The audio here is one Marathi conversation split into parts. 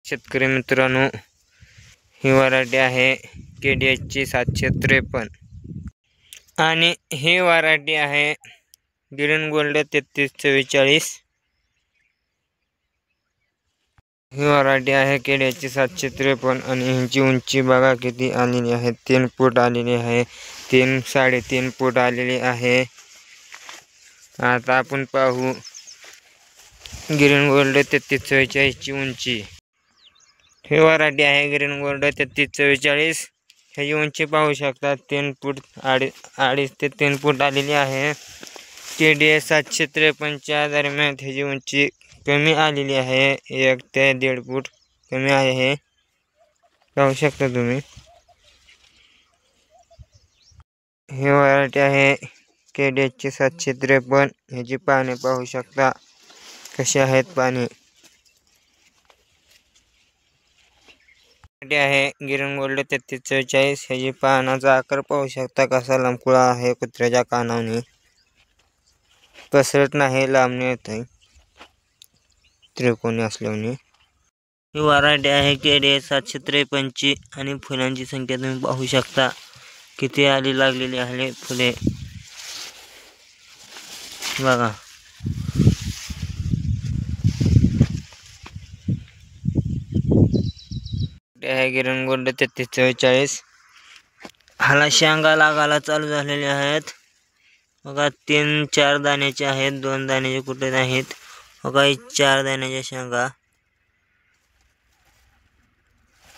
शेतकरी मित्रांनो, ही व्हरायटी आहे KDH 753 आणि ही व्हरायटी आहे ग्रीन गोल्ड 3344। ही व्हरायटी आहे KDH 753 आणि ह्याची उंची बघा किती आलेली आहे, 3 फूट आलेली आहे, 3-3.5 फूट आलेली आहे। आता आपण पाहू ग्रीन गोल्ड 3344 ची उंची। ही व्हरायटी आहे ग्रीन गोल्ड 3344। ह्याची उंची पाहू शकता 3 फूट 2.5 ते 3 फूट आलेली आहे। KDH 753 च्या दरम्यान ह्याची उंची कमी आलेली आहे, 1 ते 1.5 फूट कमी आहे, पाहू शकता तुम्ही। ही व्हरायटी आहे KDH 753। ह्याची पाने पाहू शकता कशी आहेत पाने। आहे ग्रीन गोल्ड 3344। ह्याची पानाचा आकार पाहू शकता कसा लंबकुळा आहे, कुत्र्याच्या कानावनी पसरत नाही, लांबणी येते त्रिकोणी असल्याने। ही व्हरायटी आहे KDH 753 ची आणि फुलांची संख्या तुम्ही पाहू शकता किती आली लागलेली आहे फुले बघा। आहे ग्रीन गोल्ड 3344। हाला शेंगा लागायला चालू झालेले आहेत बघा, 3-4 दाण्याचे आहेत, 2 दाण्याचे कुठे नाहीत बघा। 4 दाण्याच्या शेंगा,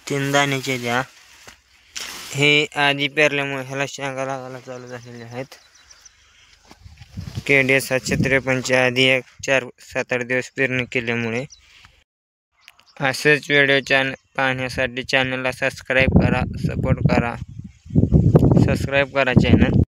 3 दाण्याचे द्या। हे आधी पेरल्यामुळे ह्याला शेंगा लागायला चालू झालेले आहेत। KDH 753 च्या आधी 4-7-8 दिवस पेरणी केल्यामुळे। असेच व्हिडिओ पाहण्यासाठी चॅनलला सबस्क्राईब करा, सपोर्ट करा, सबस्क्राईब करा चॅनल।